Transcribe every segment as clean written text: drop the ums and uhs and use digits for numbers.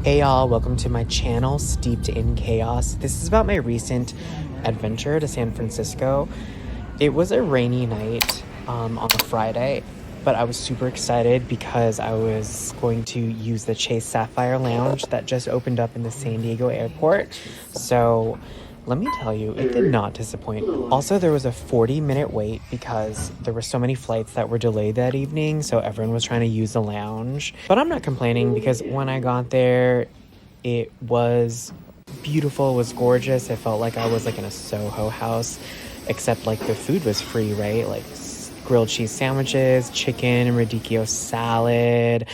Hey y'all, welcome to my channel, Steeped in Chaos. This is about my recent adventure to San Francisco. It was a rainy night on a Friday, but I was super excited because I was going to use the Chase Sapphire Lounge that just opened up in the San Diego airport. So let me tell you, it did not disappoint. Also, there was a 40-minute wait because there were so many flights that were delayed that evening, so everyone was trying to use the lounge. But I'm not complaining because when I got there, it was beautiful, it was gorgeous. It felt like I was like in a Soho house, except like the food was free, right? Like grilled cheese sandwiches, chicken, radicchio salad.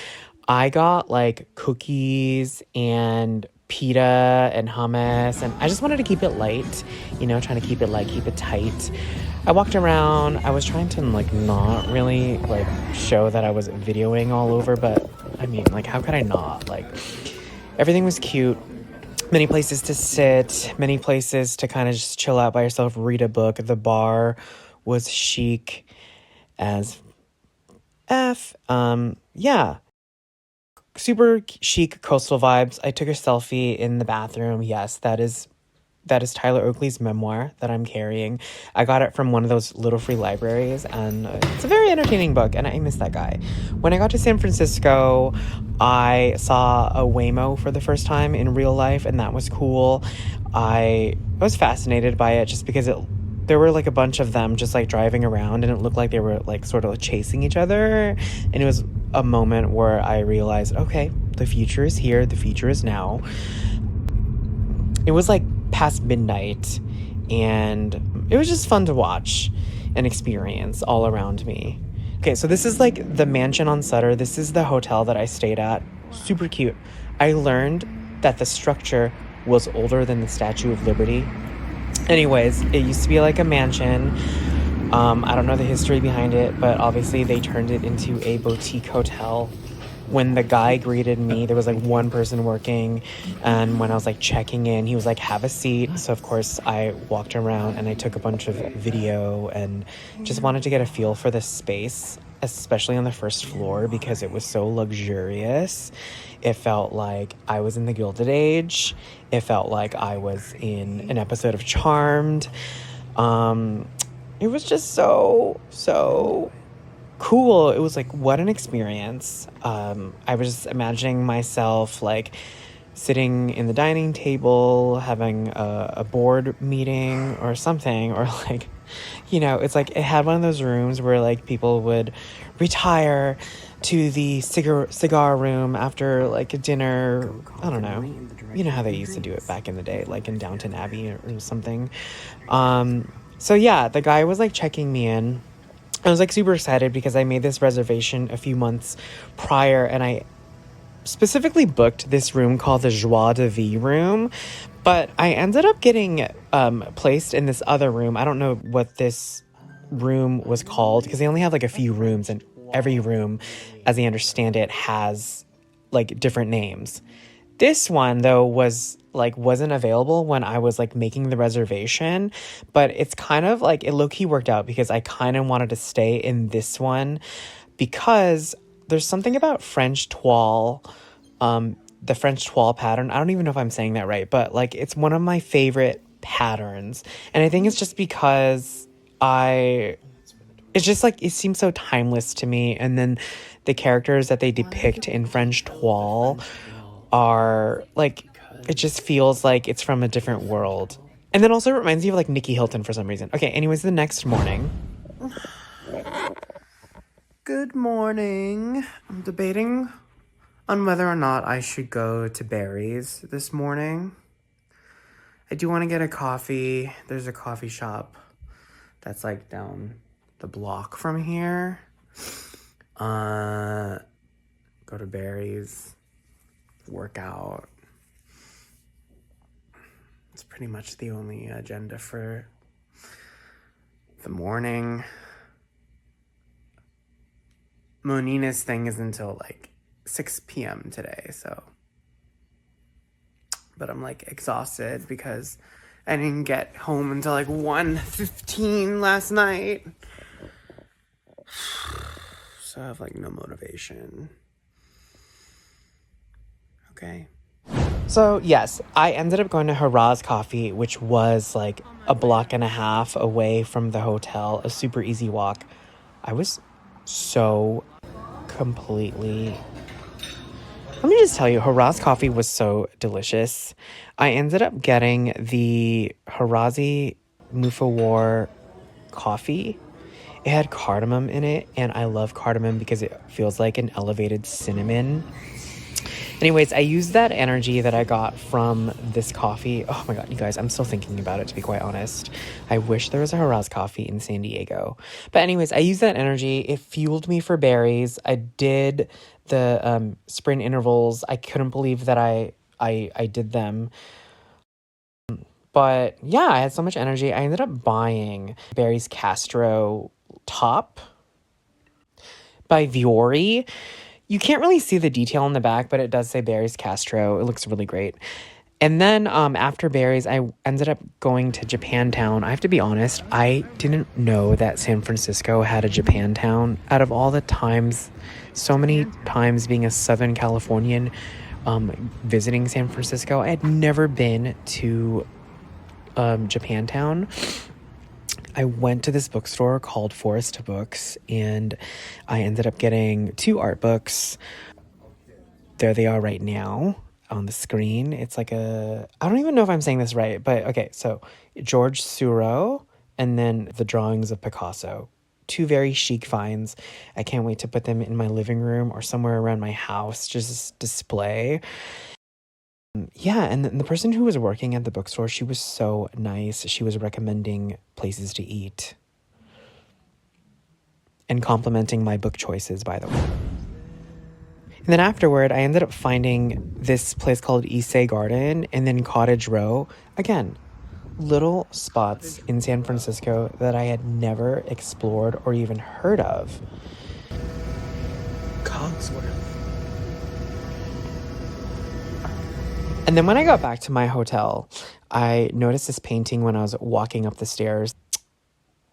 I got like cookies and pita and hummus, and I just wanted to keep it light, trying to keep it light, keep it tight. I walked around. I was trying to like not really like show that I was videoing all over, but I mean, like, how could I not? Like, everything was cute. Many places to sit, many places to kind of just chill out by yourself, read a book. The bar was chic as F. Yeah. Super chic coastal vibes. I took a selfie in the bathroom. Yes, that is Tyler Oakley's memoir that I'm carrying. I got it from one of those little free libraries, and it's a very entertaining book, and I miss that guy. When I got to San Francisco, I saw a Waymo for the first time in real life, and that was cool. I was fascinated by it just because there were like a bunch of them just like driving around, and it looked like they were like sort of chasing each other. And it was a moment where I realized, okay, the future is here, the future is now. It was like past midnight, and it was just fun to watch and experience all around me. Okay, so this is like the mansion on Sutter. This is the hotel that I stayed at. Super cute. I learned that the structure was older than the Statue of Liberty. Anyways, it used to be like a mansion. I don't know the history behind it, but obviously they turned it into a boutique hotel. When the guy greeted me, there was like one person working, and when I was like checking in, he was like, have a seat. So of course I walked around and I took a bunch of video and just wanted to get a feel for the space, especially on the first floor, because it was so luxurious. It felt like I was in the Gilded Age. It felt like I was in an episode of Charmed. It was just so cool. It was like, what an experience. I was just imagining myself like sitting in the dining table, having a board meeting or something, or like, it's like it had one of those rooms where like people would retire to the cigar room after like a dinner. I don't know. You know how they used to do it back in the day, like in Downton Abbey or something. So yeah, the guy was like checking me in. I was like super excited because I made this reservation a few months prior, and I specifically booked this room called the Joie de Vie room, but I ended up getting placed in this other room. I don't know what this room was called because they only have like a few rooms, and every room, as I understand it, has like different names. This one though wasn't available when I was like making the reservation, but it's kind of like it low-key worked out because I kind of wanted to stay in this one because there's something about French toile, the French toile pattern. I don't even know if I'm saying that right, but like it's one of my favorite patterns, and I think it's just because it's just like it seems so timeless to me, and then the characters that they depict in French toile are like, it just feels like it's from a different world. And then also it reminds me of like Nikki Hilton for some reason. Okay, anyways, the next morning. Good morning. I'm debating on whether or not I should go to Barry's this morning. I do want to get a coffee. There's a coffee shop that's like down the block from here. Go to Barry's, work out. It's pretty much the only agenda for the morning. Monina's thing is until like 6 p.m. today, so. But I'm like exhausted because I didn't get home until like 1:15 last night. So I have like no motivation. Okay. So, yes, I ended up going to Haraz Coffee, which was like a block and a half away from the hotel, a super easy walk. I was so completely... Let me just tell you, Haraz Coffee was so delicious. I ended up getting the Harazi Mufawar coffee. It had cardamom in it, and I love cardamom because it feels like an elevated cinnamon. Anyways, I used that energy that I got from this coffee. Oh my God, you guys, I'm still thinking about it, to be quite honest. I wish there was a Haraz Coffee in San Diego. But anyways, I used that energy. It fueled me for berries. I did the sprint intervals. I couldn't believe that I did them. But yeah, I had so much energy. I ended up buying Barry's Castro top by Viore. You can't really see the detail in the back, but it does say Barry's Castro. It looks really great. And then after Barry's, I ended up going to Japantown. I have to be honest, I didn't know that San Francisco had a Japantown. Out of all the times, so many times being a Southern Californian visiting San Francisco, I had never been to Japantown. I went to this bookstore called Forest Books, and I ended up getting 2 art books. There they are right now on the screen. It's like I don't even know if I'm saying this right, but okay, so George Seurat and then the drawings of Picasso. 2 very chic finds. I can't wait to put them in my living room or somewhere around my house, just display. Yeah, and the person who was working at the bookstore, she was so nice. She was recommending places to eat and complimenting my book choices, by the way. And then afterward, I ended up finding this place called Issei Garden and then Cottage Row. Again, little spots in San Francisco that I had never explored or even heard of. Cogsworth. And then when I got back to my hotel, I noticed this painting when I was walking up the stairs.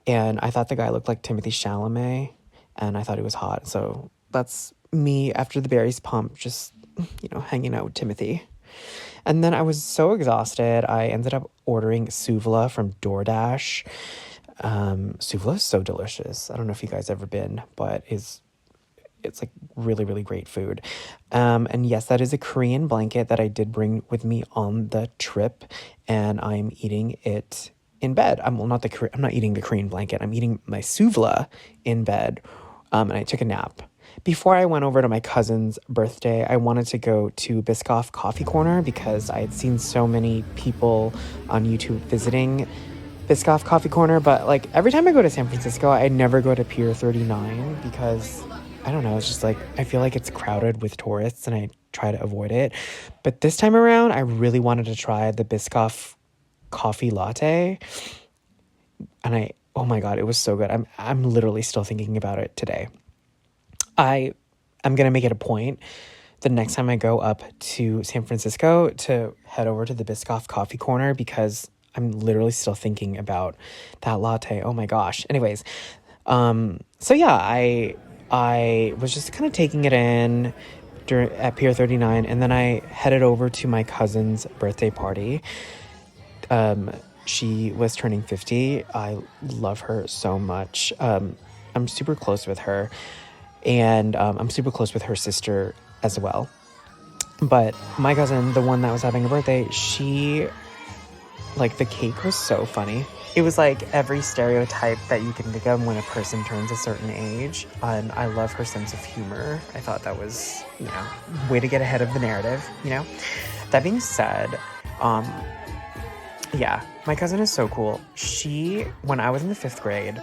And I thought the guy looked like Timothée Chalamet. And I thought he was hot. So that's me after the berries pump, just, hanging out with Timothy. And then I was so exhausted, I ended up ordering Souvla from DoorDash. Souvla is so delicious. I don't know if you guys ever been, but it's like really, really great food. And yes, that is a Korean blanket that I did bring with me on the trip, and I'm eating it in bed. I'm not eating the Korean blanket. I'm eating my Souvla in bed. And I took a nap. Before I went over to my cousin's birthday, I wanted to go to Biscoff Coffee Corner because I had seen so many people on YouTube visiting Biscoff Coffee Corner. But like every time I go to San Francisco, I never go to Pier 39 because I don't know, it's just like, I feel like it's crowded with tourists and I try to avoid it. But this time around, I really wanted to try the Biscoff coffee latte. And oh my God, it was so good. I'm literally still thinking about it today. I'm going to make it a point the next time I go up to San Francisco to head over to the Biscoff Coffee Corner because I'm literally still thinking about that latte. Oh my gosh. Anyways, so yeah, I was just kind of taking it in at Pier 39, and then I headed over to my cousin's birthday party. She was turning 50. I love her so much. I'm super close with her, and I'm super close with her sister as well. But my cousin, the one that was having a birthday, the cake was so funny. It was like every stereotype that you can think of when a person turns a certain age. And I love her sense of humor. I thought that was, way to get ahead of the narrative, That being said, yeah, my cousin is so cool. When I was in the 5th grade,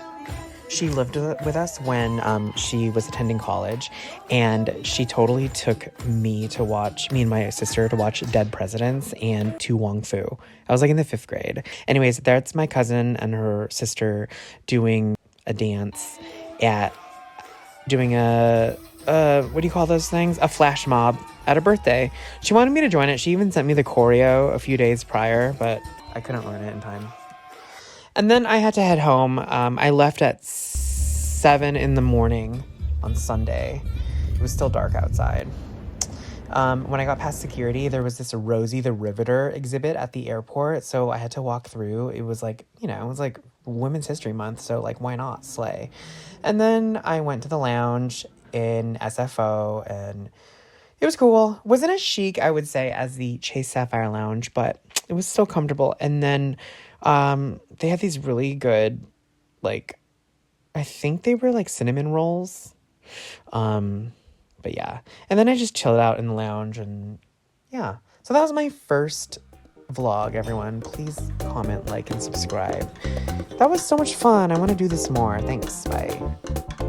she lived with us when she was attending college, and she totally took me and my sister to watch Dead Presidents and To Wong Fu. I was like in the 5th grade. Anyways, that's my cousin and her sister doing a dance doing a what do you call those things? A flash mob at a birthday. She wanted me to join it. She even sent me the choreo a few days prior, but I couldn't learn it in time. And then I had to head home. I left at 7 in the morning on Sunday. It was still dark outside. When I got past security, there was this Rosie the Riveter exhibit at the airport, so I had to walk through. It was like, you know, it was like Women's History Month, so like, why not slay? And then I went to the lounge in SFO, and it was cool. Wasn't as chic, I would say, as the Chase Sapphire Lounge, but it was still comfortable. And then they had these really good, like, I think they were like cinnamon rolls. But yeah. And then I just chilled out in the lounge, and yeah. So that was my first vlog, everyone. Please comment, like, and subscribe. That was so much fun. I want to do this more. Thanks. Bye.